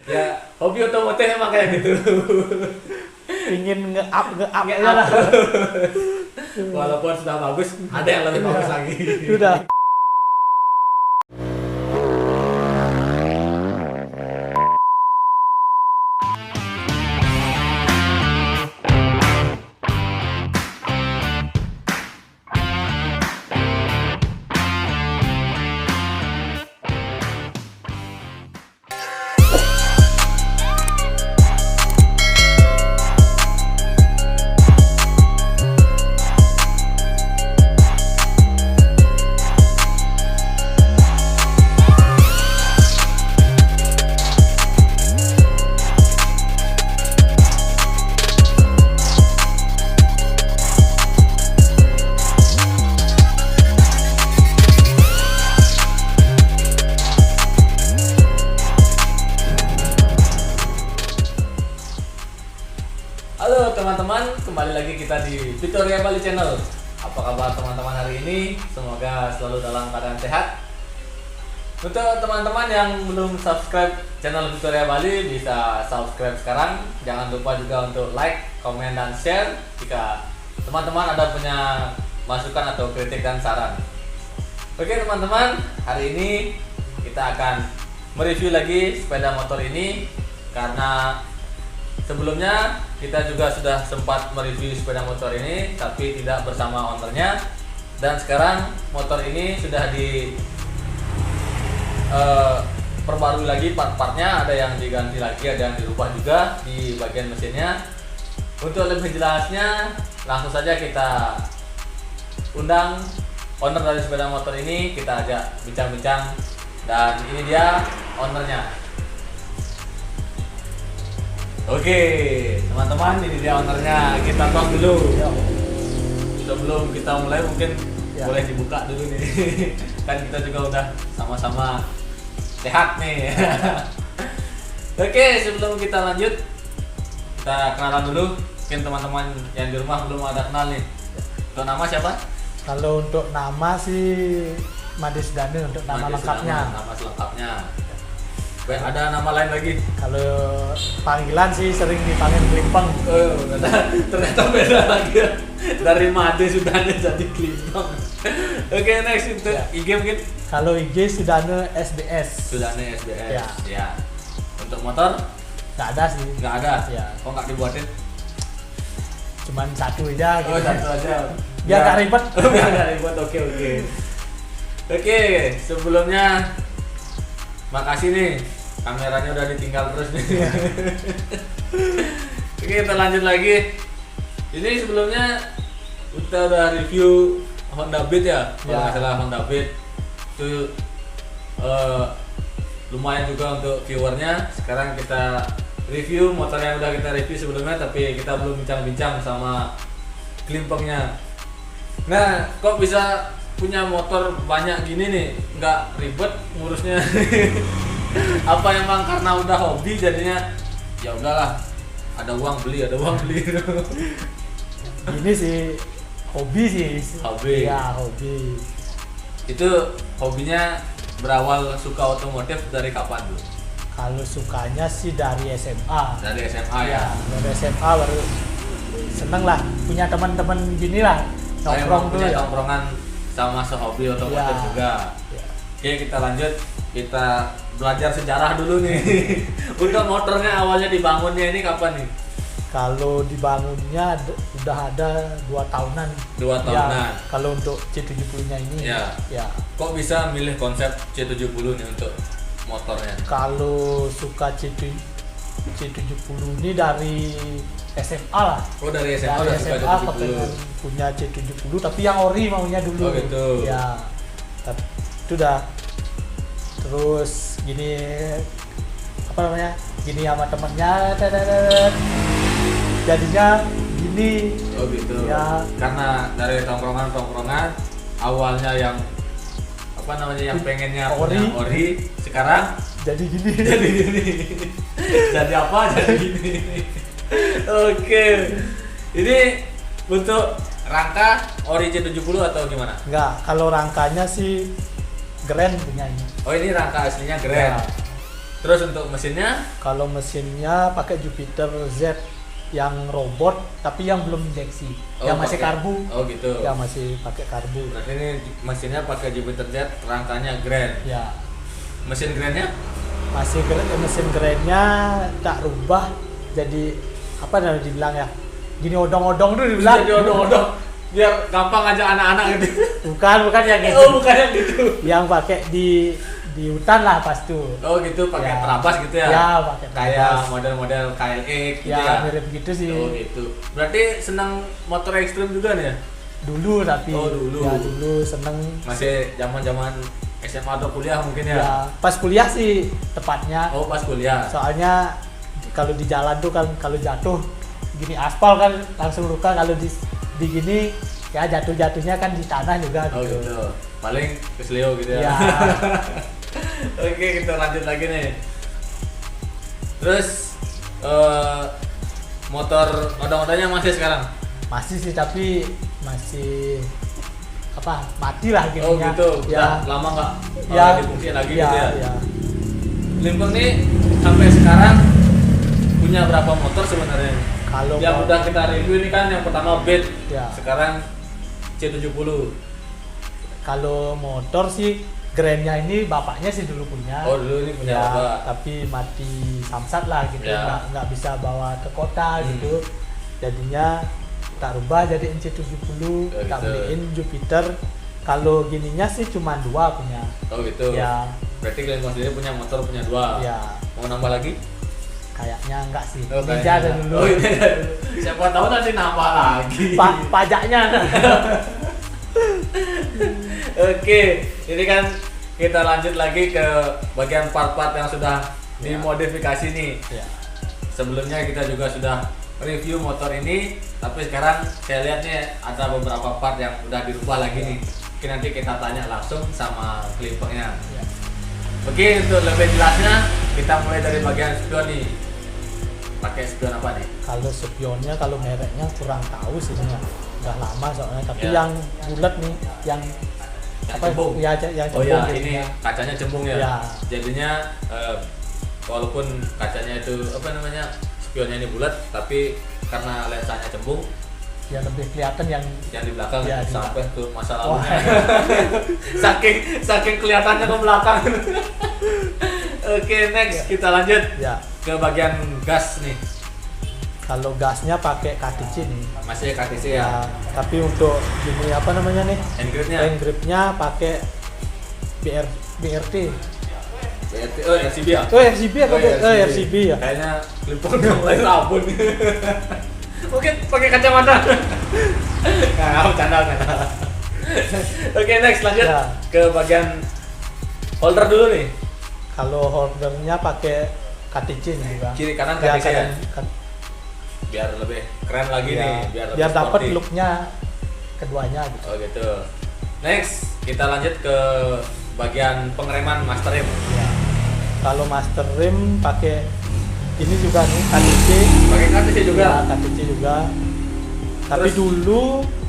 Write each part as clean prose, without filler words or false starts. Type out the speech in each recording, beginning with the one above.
Ya, hobi otomotif emang kayak gitu. Ingin nge-up Nge-up. ya lah. Walaupun sudah bagus, ada yang lebih bagus lagi. Sudah. Halo teman-teman, kembali lagi kita di Victoria Bali Channel. Apa kabar teman-teman hari ini? Semoga selalu dalam keadaan sehat. Untuk teman-teman yang belum subscribe channel Victoria Bali, bisa subscribe sekarang. Jangan lupa juga untuk like, komen, dan share jika teman-teman ada punya masukan atau kritik dan saran. Oke teman-teman, hari ini kita akan mereview lagi sepeda motor ini karena sebelumnya kita juga sudah sempat mereview sepeda motor ini tapi tidak bersama ownernya, dan sekarang motor ini sudah perbarui lagi part-partnya, ada yang diganti lagi, ada yang dirubah juga di bagian mesinnya. Untuk lebih jelasnya langsung saja kita undang owner dari sepeda motor ini, kita ajak bincang-bincang, dan ini dia ownernya. Oke, teman-teman, ini dia ownernya. Kita tos dulu. Sebelum kita mulai mungkin boleh dibuka dulu nih. Kan kita juga udah sama-sama sehat nih. Oke, sebelum kita lanjut, kita kenalan dulu. Mungkin teman-teman yang di rumah belum ada kenal nih. Untuk nama siapa? Kalau untuk nama sih Mades Danu untuk nama Mades lengkapnya. Nama selengkapnya. Ada nama lain lagi? Kalau panggilan sih sering dipanggil Klimpeng. Oh, ternyata beda lagi. Dari Made sudah jadi Klimpeng. Oke, next untuk IG mungkin? Kalau IG Sudane SBS. Sudane SBS. Ya. Ya. Untuk motor? Nggak ada sih. Nggak ada. Ya. Kok nggak dibuatin? Cuman satu aja gitu. Oh, satu aja. Biar nggak ribet. Biar nggak ribet. Oke. Oke, sebelumnya makasih nih. Kameranya udah ditinggal terus nih. Oke, kita lanjut lagi. Ini sebelumnya kita udah review Honda Beat ya, kalau nggak salah Honda Beat itu lumayan juga untuk viewernya. Sekarang kita review motor yang udah kita review sebelumnya, tapi kita belum bincang-bincang sama Klimpengnya. Nah, kok bisa punya motor banyak gini nih, nggak ribet ngurusnya? Apa emang karena udah hobi jadinya ya udahlah, ada uang beli. Ini sih hobi sih. Hobi. Ya, hobi. Itu hobinya berawal suka otomotif dari kapan tuh? Kalau sukanya sih dari SMA. Dari SMA ya. Dari SMA baru seneng lah punya teman-teman gini lah, nongkrong tuh punya ya. nongkrongan sama sehobi otomotif Ya. juga. Ya. Oke, kita lanjut, kita belajar sejarah dulu nih. Untuk motornya awalnya dibangunnya ini kapan nih? Kalau dibangunnya udah ada 2 tahunan. 2 tahunan. Ya, kalau untuk C70-nya ini. Ya. Ya. Kok bisa milih konsep C70 nih untuk motornya? Kalau suka C70 ini dari SMA lah. Oh, dari SMA Dari udah suka SMA C70. kepengen punya C70 tapi yang ori maunya dulu. Oh, gitu. Ya. Tapi itu udah terus gini apa namanya? Gini sama temennya jadinya gini. Oh gitu. Ya. Karena dari tongkrongan awalnya yang apa namanya, yang pengennya punya ori, sekarang Jadi gini. jadi gini. Jadi apa? Jadi gini. Oke. Ini untuk rangka ori C70 atau gimana? Enggak, kalau rangkanya sih Grand punya ini. Oh, ini rangka aslinya Grand. Ya. Terus untuk mesinnya? Kalau mesinnya pakai Jupiter Z yang robot tapi yang belum injeksi, yang masih karbu. Oh gitu. Yang masih pakai karbu. Berarti ini mesinnya pakai Jupiter Z, rangkanya Grand. Ya. Mesin Grandnya? Mesin Grand-nya tak rubah jadi apa namanya dibilang ya? Gini odong-odong tuh dibilang. Jadi odong-odong. Biar gampang aja anak-anak gitu. Bukan yang gitu. Oh, bukan yang gitu. Yang pakai di hutan lah pas tuh. Oh gitu, pakai Ya. terabas gitu ya? Ya, pakai Kayak terabas. model-model KLX gitu Ya, ya? mirip gitu sih. Oh gitu. Berarti senang motor ekstrim juga nih ya? Dulu tapi. Oh, dulu. Ya, dulu seneng. Masih zaman-zaman SMA atau kuliah mungkin ya? Ya, pas kuliah sih tepatnya. Oh pas kuliah. Soalnya kalau di jalan tuh kan kalau jatuh gini aspal kan langsung luka, kalau di gini ya jatuhnya kan di tanah juga Oh gitu. gitu. Paling kesleo gitu ya. Ya. Oke, kita lanjut lagi nih. Terus motor odong-odongnya masih sekarang? Masih sih tapi masih apa mati lah gitu. Oh gitu. Ya. Udah lama nggak Ya. difungsiin lagi Ya, gitu ya? ya. Limpeng nih sampai sekarang punya berapa motor sebenarnya? Kalau Yang mau- udah kita review ini kan yang pertama Beat, Ya. sekarang C70. Kalau motor sih Grand-nya ini bapaknya sih dulu punya. Oh dulu ini punya Ya, bapak. tapi mati samsat lah gitu, Ya. nggak bisa bawa ke kota Hmm. gitu. Jadinya tak rubah jadi NC70, Oh, tak gitu. beliin Jupiter. Kalau gininya sih cuma 2 punya. Oh gitu. Ya, Berarti kalian sendiri punya motor punya 2. ya Mau nambah lagi? kayaknya enggak sih. Oh, Ini kayaknya. aja dulu. Oh, ini aja dulu. Siapa tahu nanti nambah lagi. Pajaknya. Oke, ini kan kita lanjut lagi ke bagian part-part yang sudah Ya. dimodifikasi nih. Ya. Sebelumnya kita juga sudah review motor ini, tapi sekarang saya lihat nih ada beberapa part yang udah dirubah lagi nih. Mungkin nanti kita tanya langsung sama klippernya. Ya. Oke, untuk lebih jelasnya kita mulai dari bagian spion nih. Pakai spion apa nih? Kalau spionnya, kalau mereknya kurang tahu sih ini. Udah lama soalnya, tapi Ya. yang bulat nih, yang Yang cembung. Ya, yang Oh cembung ya, jadinya. ini kacanya cembung ya. Ya. Jadinya walaupun kacanya itu apa namanya spionnya ini bulat, tapi karena lensanya cembung, Ya lebih kelihatan yang yang di belakang Ya, di sampai ke masa Wah. lalunya. saking kelihatannya ke belakang. Oke, next kita lanjut ya. ke bagian gas nih. Kalau gasnya pakai KTC nih. Masih KTC ya. Tapi untuk gini apa namanya nih? Hand gripnya. Hand gripnya pakai BRT. BRT, oh RCB ya. Oh RCB apa? Oh, RCB ya. Kayaknya klipper udah mulai rabun. Mungkin pakai kacamata. Nah, bercanda. Oke, next lanjut Ya. ke bagian holder dulu nih. Kalau holdernya pakai KTC nih juga. Kiri kanan KTC ya? kan- Biar lebih keren lagi ya, nih, biar lebih biar dapat sporty. looknya keduanya gitu. Oh gitu. Next, kita lanjut ke bagian pengereman master rim. Ya. Kalau master rim pakai ini juga nih KTC. Pakai KTC juga. Ya, KTC juga. Tapi Terus? dulu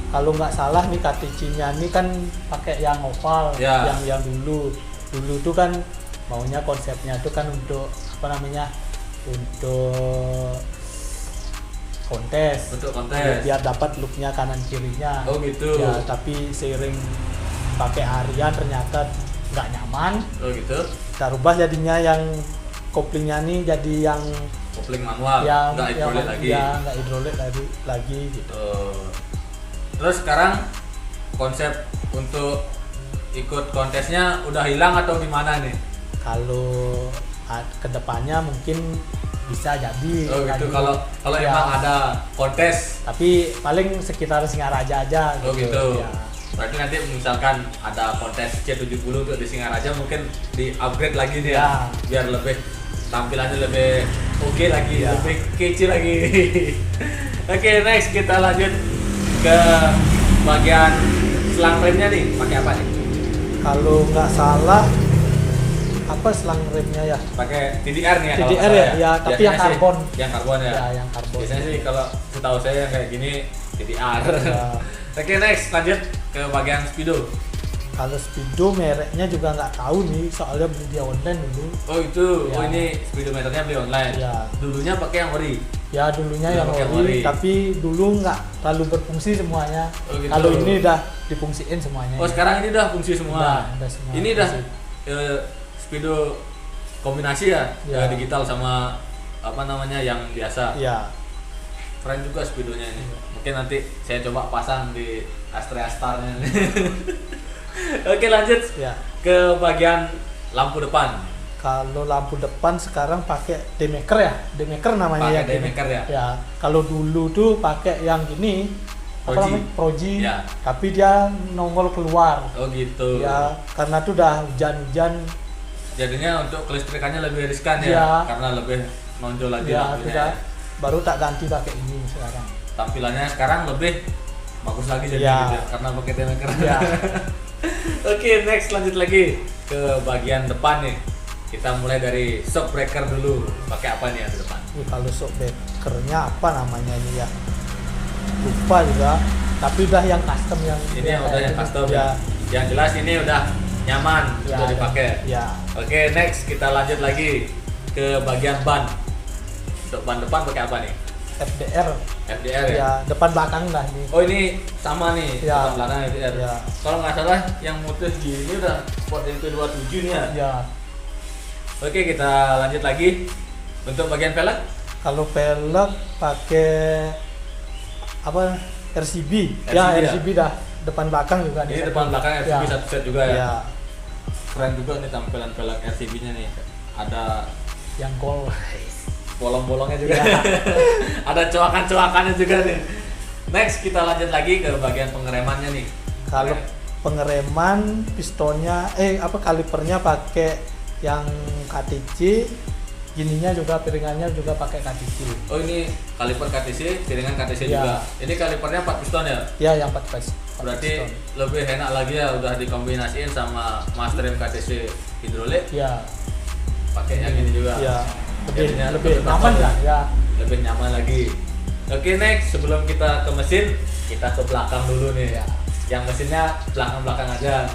kalau nggak salah nih KTC-nya ini kan pakai yang oval, Ya. yang dulu tuh kan maunya konsepnya tuh kan untuk apa namanya, untuk kontes, Untuk kontes. biar dapat looknya kanan kirinya. Oh gitu. Ya, tapi seiring pakai harian ternyata nggak nyaman. Oh gitu. Kita rubah jadinya yang koplingnya nih jadi yang Kopling manual, yang nggak hidrolik lagi. Ya, nggak hidrolik lagi gitu. Terus sekarang konsep untuk ikut kontesnya udah hilang atau gimana nih? Kalau kedepannya mungkin bisa jadi. Oh gitu. lagi. Kalau Ya, emang ada kontes, tapi paling sekitar Singaraja aja. oh gitu. Ya. Berarti nanti misalkan ada kontes C70 untuk di Singaraja mungkin di upgrade lagi nih ya, Ya. biar lebih tampilannya lebih oke lagi, Ya. lebih kece lagi. Oke, next kita lanjut ke bagian selang remnya nih, pakai apa nih? Kalau nggak salah apa selang remnya ya? Pakai TDR nih ya. kalau TDR nggak salah ya? Ya, tapi Biasanya yang sih karbon. Yang karbon ya. Ya, yang karbon. Biasanya sih kalau setahu saya yang kayak gini TDR. Ya. Oke, next lanjut ke bagian speedo. Kalau Speedo mereknya juga nggak tahu nih, soalnya beli dia online dulu. Oh itu, Ya. oh ini speedometernya beli online. Ya. Dulunya pakai yang ori. Ya dulunya Dulu yang pakai ori, ori. tapi dulu nggak terlalu berfungsi semuanya. Oh, gitu. Kalau ini udah difungsiin semuanya. Oh sekarang ini udah fungsi semua. Udah semua Ini udah fungsi. speedo kombinasi ya, Ya. digital sama apa namanya yang biasa. Ya. Keren juga speedonya ini. Mungkin nanti saya coba pasang di Astrea Star-nya. Oke lanjut Ya. ke bagian lampu depan. Kalau lampu depan sekarang pakai demaker ya, demaker namanya Pakai yang gini. demaker ya? Ya. Kalau dulu tuh pakai yang gini, apa Proji. namanya? Proji. Ya. Tapi dia nongol keluar. Oh gitu. Ya, karena tuh udah hujan-hujan. Jadinya untuk kelistrikannya lebih riskan ya, Ya. karena lebih nonjol lagi Ya, lampunya. sudah. Baru tak ganti pakai ini sekarang. Tampilannya sekarang lebih bagus lagi jadi Ya. gitu, karena pakai demaker. Ya. Oke, next lanjut lagi ke bagian depan nih. Kita mulai dari shock breaker dulu. Pakai apa nih yang di depan? Ini kalau shock breakernya apa namanya ini ya? Lupa juga. Tapi udah yang custom yang Ini yang udah yang custom ya. ya. Yang jelas ini udah nyaman Ya, untuk dipakai. Ya. Oke, next kita lanjut lagi ke bagian ban. Untuk ban depan pakai apa nih? FDR. FDR ya? Ya, depan belakang lah ini. Oh ini sama nih, Ya. depan belakang FDR. Ya. Kalau nggak salah yang mutus gini udah Sport MP27 nih ya. Ya. Oke, kita lanjut lagi. Untuk bagian velg, Kalau velg pakai apa? RCB. Ya, RCB ya? RCB dah. Depan belakang juga ini disatu. depan belakang RCB Ya. satu set juga ya. Ya. Keren juga nih tampilan velg RCB-nya nih. Ada Yang gold. bolong-bolongnya juga. Ya. Ada coakan-coakannya juga nih. Next kita lanjut lagi ke bagian pengeremannya nih. Kalau pengereman pistonnya kalipernya pakai yang KTC, gininya juga piringannya juga pakai KTC. Oh ini kaliper KTC, piringan KTC Ya. juga. Ini kalipernya 4 piston ya. Ya, yang 4 Berarti piston. lebih enak lagi ya, udah dikombinasiin sama master rem KTC hidrolik, Ya. pakai yang ini juga. Ya. Jadinya Lebih lebih nyaman tambah. lah ya. Lebih nyaman lagi. Oke, next sebelum kita ke mesin, kita ke belakang dulu nih ya. Yang mesinnya belakang-belakang aja.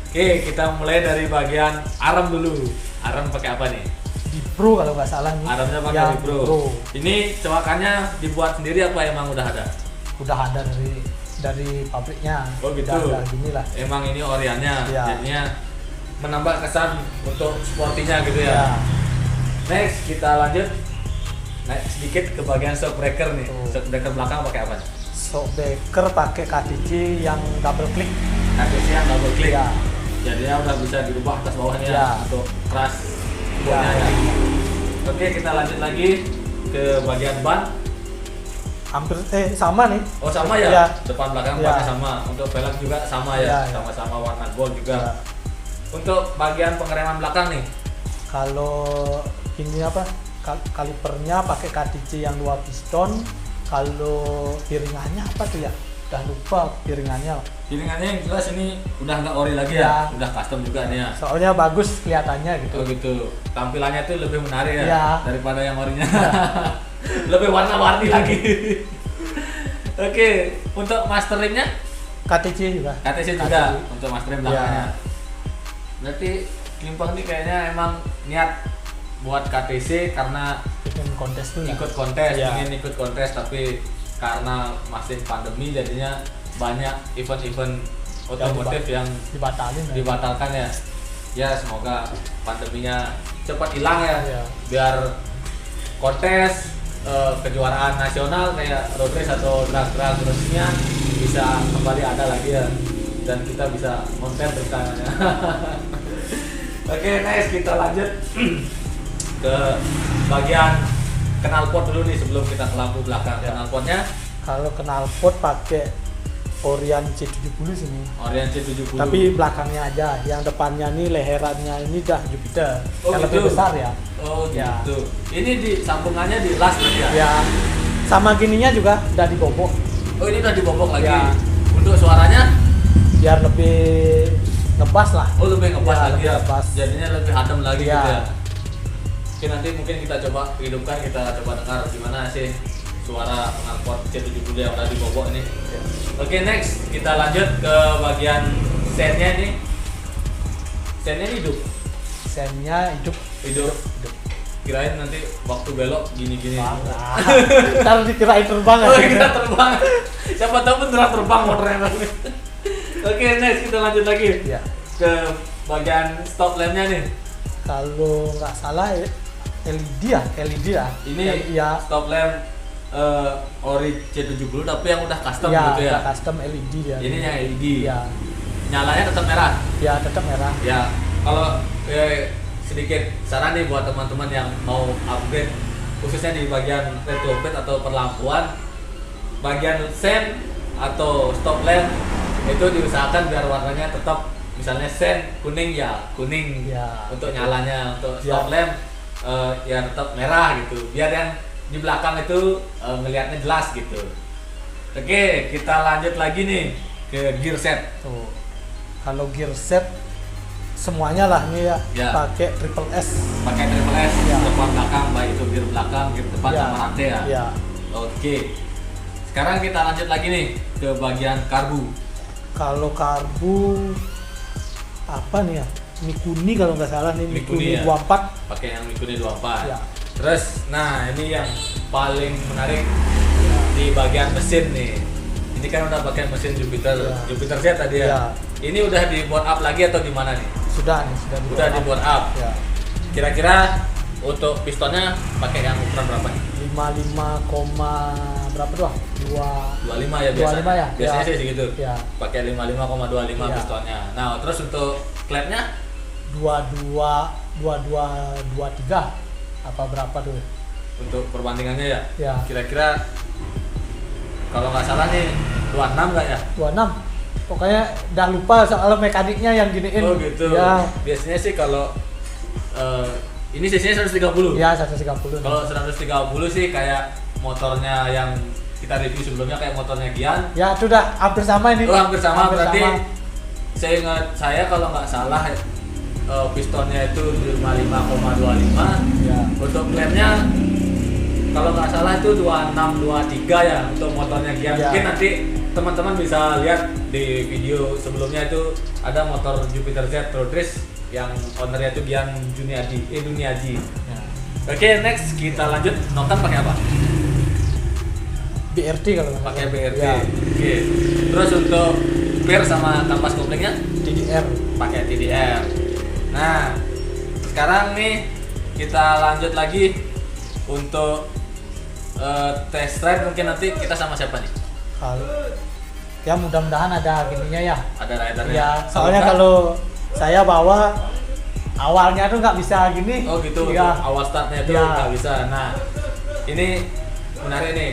Oke, kita mulai dari bagian arm dulu. Arm pakai apa nih? Di Pro kalau nggak salah nih. Armnya pakai Ya, di Pro. Ini coakannya dibuat sendiri apa emang udah ada? Udah ada dari pabriknya. Oh, gitu. Udah gini lah. Emang ini oriannya, Ya. jadinya menambah kesan untuk sportinya gitu ya. Ya. Next kita lanjut naik sedikit ke bagian shock breaker nih. Tuh. Shock breaker belakang pakai apa? Shockbreaker pakai KTC yang double click. KTC yang double click. Ya. Jadinya udah bisa dirubah atas bawahnya Ya. untuk keras Ya. bawahnya ya. Oke, kita lanjut lagi ke bagian ban. Hampir sama nih. Oh sama ya? Ya. Depan belakang Ya. bannya sama. Untuk velg juga sama ya, Ya, ya. sama-sama warna gold juga. Ya. Untuk bagian pengereman belakang nih. Kalau ini apa? Kalipernya pakai KTC yang 2 piston. Kalau piringannya apa tuh ya? Udah lupa piringannya. Piringannya yang jelas ini udah nggak ori lagi Ya. ya, udah custom juga nih ya. Soalnya bagus kelihatannya gitu. Oh gitu. Tampilannya tuh lebih menarik ya, Ya. daripada yang orinya. Lebih warna-warni lagi. Oke, untuk masteringnya KTC juga. KTC juga KTC. untuk mastering Ya. belakangnya. Berarti Klimpang nih kayaknya emang niat buat KTC karena Bikin kontes tuh ya. ikut kontes, Ya. ingin ikut kontes, tapi karena masih pandemi jadinya banyak event-event otomotif yang Dibatalin. ya. dibatalkan ya. Ya semoga pandeminya cepat hilang ya, Ya. biar kontes kejuaraan nasional kayak road race atau drag terusnya bisa kembali ada lagi ya, dan kita bisa konten rencananya. Oke, next kita lanjut ke bagian knalpot dulu nih sebelum kita ke lampu belakang. Ya. Knalpotnya Kalau knalpot pakai Orion C70 sini. Orion C70. Tapi belakangnya aja, yang depannya nih leherannya ini dah Jupiter. Oh, yang gitu. lebih besar ya. Oh Ya. gitu. Ini di sambungannya di las berarti ya? Ya. Sama gininya juga udah dibobok Oh ini udah dibobok lagi. Ya. Untuk suaranya? biar lebih ngebas lah. Oh lebih ngebas Ya, lagi lebih ya. ngebas. Jadinya lebih adem lagi Ya. gitu ya. Oke, nanti mungkin kita coba hidupkan, kita coba dengar gimana sih suara knalpot C70 yang udah dibobok ini. Ya. Oke, next kita lanjut ke bagian sennya ini hidup. Sennya hidup. Kirain nanti waktu belok gini-gini. Ntar dikirain terbang. Oh, kita terbang. Siapa tahu beneran terbang motornya. Oke, next kita lanjut lagi Ya. ke bagian stop lampnya nih. Kalau nggak salah LED ya. Ini ya. stop lamp ori C70 tapi yang udah custom Ya, gitu ya. custom LED dia. Ini yang LED. Ya. Nyalanya tetap merah. Ya, tetap merah. Ya, kalau sedikit saran nih buat teman-teman yang mau upgrade khususnya di bagian retrofit atau perlampuan, bagian sen atau stop lamp itu diusahakan biar warnanya tetap, misalnya sen kuning ya kuning Ya. untuk nyalanya, untuk Ya. stop lamp ya tetap merah gitu, biar yang di belakang itu ngelihatnya jelas gitu. Oke, kita lanjut lagi nih ke gear set. Tuh. Kalau gear set semuanya lah nih ya, Ya. pakai triple S. Pakai triple S Ya. depan belakang, baik itu gear belakang, gear depan Ya. sama rantai ya. Ya. Oke. Sekarang kita lanjut lagi nih ke bagian karbu. Kalau karbu apa nih ya? Mikuni kalau nggak salah nih, Mikuni Mikuni ya. 24. Pakai yang Mikuni 24. Ya. Terus, nah ini yang paling menarik di bagian mesin nih. Ini kan udah pakai mesin Jupiter, Ya. Jupiter Z tadi ya. Ya. Ini udah di board up lagi atau gimana nih? Sudah Udah di board up. Ya. Kira-kira untuk pistonnya pakai yang ukuran berapa nih? 55, berapa tuh? 25 ya biasa. 25 ya? Biasanya Ya. sih segitu. Ya. Pakai 55,25 Ya. pistonnya. Nah, terus untuk klepnya 22, 23 apa berapa tuh? untuk perbandingannya ya. Ya. Kira-kira kalau nggak salah nih 26 nggak ya? 26. Pokoknya udah lupa soal mekaniknya yang giniin. Oh gitu. Ya. Biasanya sih kalau ini cc-nya 130. Ya 130. Kalau 130 sih kayak motornya yang kita review sebelumnya, kayak motornya Gian. Ya itu udah hampir sama ini. Oh, hampir sama. Hampir Berarti sama. saya ingat, saya kalau nggak salah pistonnya itu 55,25. Ya. Untuk klepnya kalau nggak salah itu 2623 ya untuk motornya Gian. Ya. Mungkin nanti teman-teman bisa lihat di video sebelumnya itu ada motor Jupiter Z Road Race yang ownernya itu Gian Duniaji. Ya. Oke, next kita lanjut. Noken pakai apa? BRT kalau nggak Pakai salah. BRT. Ya. Oke. Terus untuk per sama kampas koplingnya TDR. pakai TDR. Nah, sekarang nih kita lanjut lagi untuk test ride. Mungkin nanti kita sama siapa nih? Kalau ya mudah-mudahan ada gininya ya. Ada ridernya. Ya, soalnya enggak? kalau saya bawa awalnya tuh nggak bisa gini. Oh gitu, Ya. untuk awal startnya itu Ya. nggak bisa. Nah, ini menarik nih.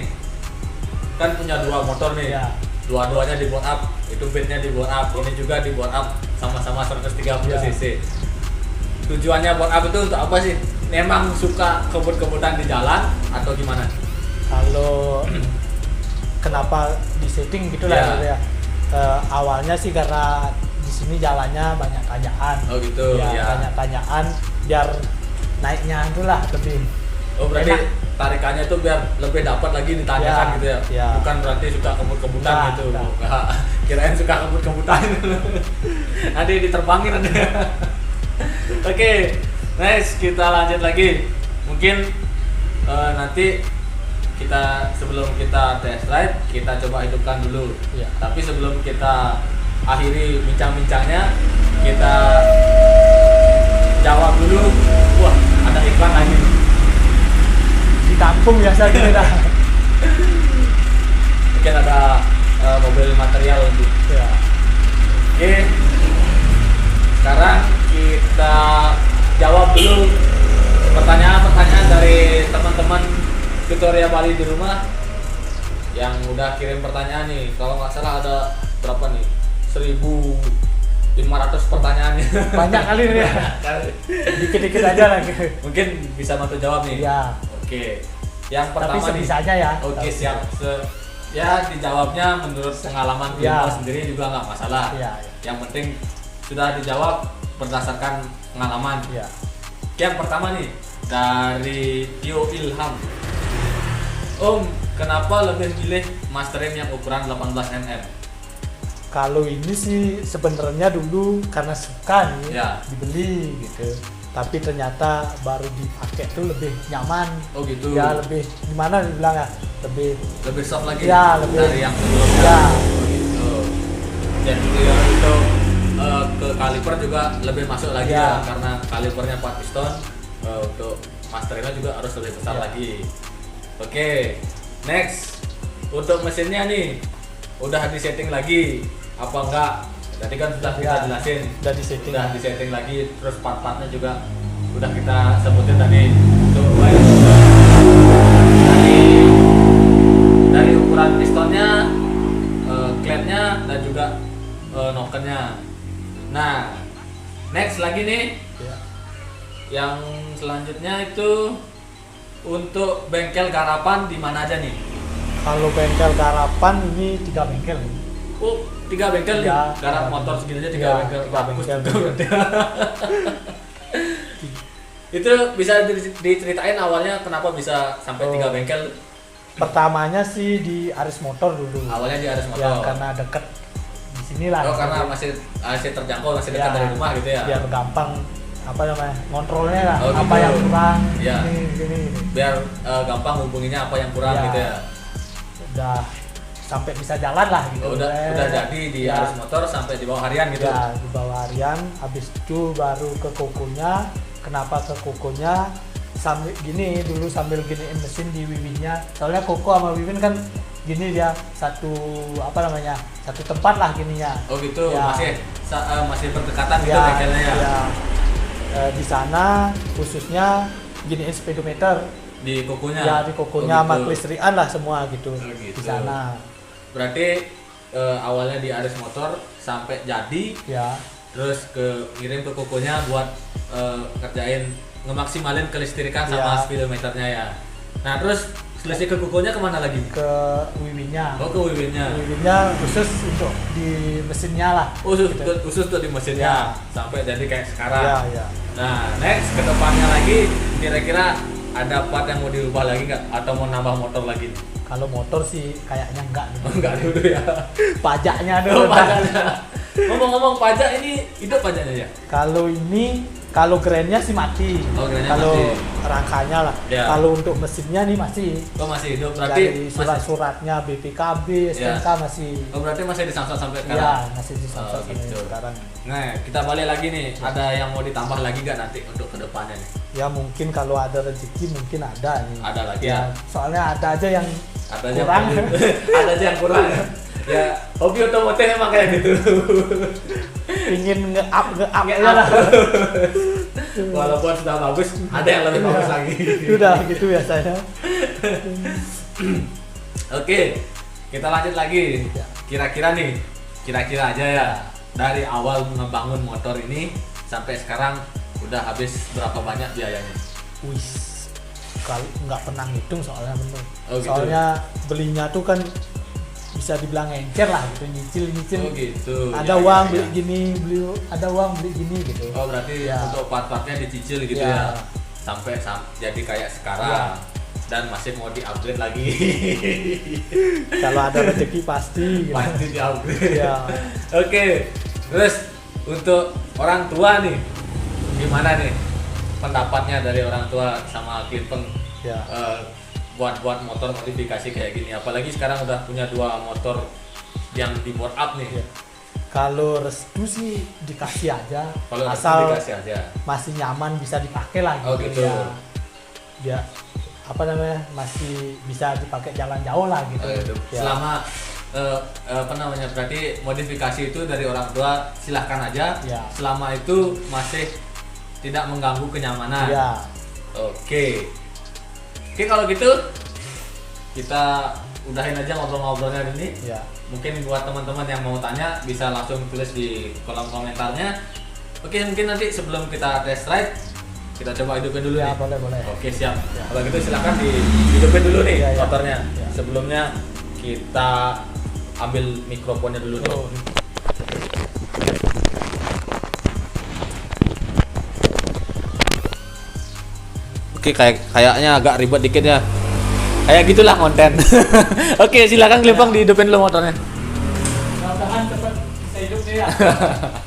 Kan punya dua motor nih. Ya. Dua-duanya di board up. Itu bednya di board up. Ini juga di board up, sama-sama 130 Ya. cc. Tujuannya board up itu untuk apa sih? Memang suka kebut-kebutan di jalan atau gimana? Kalau kenapa di setting gitu lah Ya. gitu ya. Awalnya sih karena di sini jalannya banyak tanjakan. Oh gitu, Ya, ya. banyak tanjakan biar naiknya itulah lebih. Oh berarti enak. tarikannya itu biar lebih dapat lagi ditanyakan Ya, gitu ya? ya. Bukan berarti suka kebut-kebutan Enggak, gitu. enggak. Enggak. Kirain suka kebut-kebutan. Nanti diterbangin nanti. Oke, next kita lanjut lagi. Mungkin nanti kita sebelum kita test ride kita coba hidupkan dulu. Ya. Tapi sebelum kita akhiri bincang-bincangnya, kita jawab dulu. Wah, ada iklan lagi. Di kampung biasa gitu dah. Mungkin ada mobil material untuk. Ya. Oke. Sekarang kita jawab dulu pertanyaan-pertanyaan dari teman-teman Tutorial Bali di rumah yang udah kirim pertanyaan nih. Kalau nggak salah ada berapa nih? 1.500 pertanyaan. Banyak kali nih ya. Dikit-dikit aja lagi. Mungkin bisa bantu jawab nih. Ya. Oke. Yang Tapi pertama nih. sebisanya ya. Oke, Tapi siap. Ya dijawabnya menurut pengalaman Ya. Bimo sendiri juga nggak masalah. Ya, ya. Yang penting sudah dijawab berdasarkan pengalaman. Ya. Yang pertama nih dari Tio Ilham. Om, kenapa lebih milih Masterim yang ukuran 18 mm? Kalau ini sih sebenarnya dulu karena suka nih Ya. dibeli gitu. Tapi ternyata baru dipakai tuh lebih nyaman. Oh gitu. Ya lebih gimana dibilang ya? Lebih soft lagi Ya, lebih- dari yang sebelumnya. Ya. Oh gitu. Dan yang untuk ke kaliper juga lebih masuk lagi Ya. ya, karena kalipernya 4 piston. Untuk masternya juga harus lebih besar Ya. lagi. Oke, next untuk mesinnya nih udah disetting lagi apa enggak? Tadi kan sudah kita Ya. jelasin, Udah disetting. udah disetting lagi, terus part-partnya juga udah kita sebutin tadi. Untuk baik dari ukuran pistonnya, klepnya dan juga nokennya. Nah, next lagi nih Ya. yang selanjutnya itu untuk bengkel garapan di mana aja nih? Kalau bengkel garapan ini 3 bengkel. Oh, 3 bengkel Ya, nih. Garap motor segini aja 3 ya, bengkel. 3 Bagus bengkel. juga berarti. Itu bisa diceritain awalnya kenapa bisa sampai 3 Oh. bengkel? Pertamanya sih di Aris Motor dulu. Awalnya di Aris Ya Motor. karena deket di sinilah. Oh, karena masih terjangkau, masih dekat Ya, dari rumah gitu ya. Biar gampang apa namanya ngontrolnya lah. Oh, apa gitu. yang kurang. Ya. Gini. Biar gampang hubunginya apa yang kurang Ya. gitu ya. Udah sampai bisa jalan lah gitu. Oh, udah jadi di Ya. Aris Motor sampai di bawah harian gitu. Ya, di bawah harian, habis itu baru ke kokonya. Kenapa ke kokonya? Sambil gini dulu sambil giniin mesin di wiwinnya. Soalnya koko sama wiwin kan gini dia satu apa namanya? Satu tempat lah gininya. Oh gitu, Ya. masih berdekatan gitu Ya, bengkelnya ya. ya. Di sana khususnya giniin speedometer. Di kokonya. Ya, di kokonya Oh, sama gitu. kelistrikan lah semua gitu. Oh, gitu. Di sana. Berarti awalnya di Aris Motor sampai jadi, Ya. terus ngirim ke kokonya buat kerjain ngemaksimalin kelistrikan sama Ya. speedometernya ya. Nah terus selisih ke kokonya kemana lagi? Ke wiwinnya. Oh ke wiwinnya. Wiwinnya khusus untuk di mesinnya lah. Khusus tuh di mesinnya sampai jadi kayak sekarang. Ya, ya. Nah next ke depannya lagi kira-kira ada part yang mau diubah lagi nggak? Atau mau nambah motor lagi? Kalau motor sih kayaknya enggak nih. Enggak dulu ya. Pajaknya Oh, dulu. pajaknya. Ngomong-ngomong pajak ini hidup pajaknya ya? Kalau ini kalau kerennya sih mati. Oh, kerennya kalau mati. rangkanya lah. Ya. Kalau untuk mesinnya nih masih. Oh masih hidup Dari berarti surat-suratnya BPKB, STNK Ya. masih. Oh berarti masih disamsat sampai sekarang. Ya, masih di samsat Oh, gitu. sekarang. Nah kita balik lagi nih. Ada yang mau ditambah lagi nggak nanti untuk kedepannya nih? Ya mungkin kalau ada rezeki mungkin ada nih. Ada lagi ya? Soalnya ada aja yang Ada aja kurang. yang ada aja yang kurang. Ya hobi otomotif emang kayak gitu. Ingin nge-up Nge-up. aja lah. Walaupun sudah bagus, ada yang lebih bagus lagi. Udah gitu biasanya. Oke, kita lanjut lagi. Ya. Kira-kira aja ya. Dari awal ngebangun motor ini sampai sekarang udah habis berapa banyak biayanya? Wih, kalau nggak pernah ngitung soalnya bener. Oh, gitu. Soalnya belinya tuh kan bisa dibilang encer lah gitu, nyicil. Oh gitu. Ada Ya, uang ya, beli ya. gini, ada uang beli gini gitu. Oh berarti Ya. untuk part-partnya dicicil gitu Ya. ya. Sampai jadi kayak sekarang. Ya. Dan masih mau di-upgrade lagi. Kalau ada rezeki pasti. Gitu. Pasti di-upgrade. Ya. Oke. Terus untuk orang tua nih, gimana nih pendapatnya dari orang tua sama Clipeng Ya. buat motor modifikasi kayak gini? Apalagi sekarang udah punya 2 motor yang di board up nih. Ya. Kalau restu sih dikasih aja. Kalau asal dikasih aja. masih nyaman bisa dipakai lah gitu. Oh, gitu. Ya. Apa namanya? Masih bisa dipakai jalan jauh lah gitu. Gitu. Ya. Selama apa namanya, berarti modifikasi itu dari orang tua silahkan aja. Ya. Selama itu masih tidak mengganggu kenyamanan. Ya. Oke kalau gitu kita udahin aja ngobrol-ngobrolnya ini. Ya. Mungkin buat teman-teman yang mau tanya bisa langsung tulis di kolom komentarnya. Oke, mungkin nanti sebelum kita test ride kita coba hidupin dulu Ya, nih. boleh. Oke, siap. Ya. Kalau gitu silakan dihidupin dulu nih Ya, ya. motornya. Ya. Sebelumnya kita ambil mikrofonnya dulu nih. Oh. Oke, kayaknya agak ribet dikit ya. Kayak gitulah konten. Oke, silakan Clipeng dihidupin dulu motornya. Mudah-mudahan cepat ya.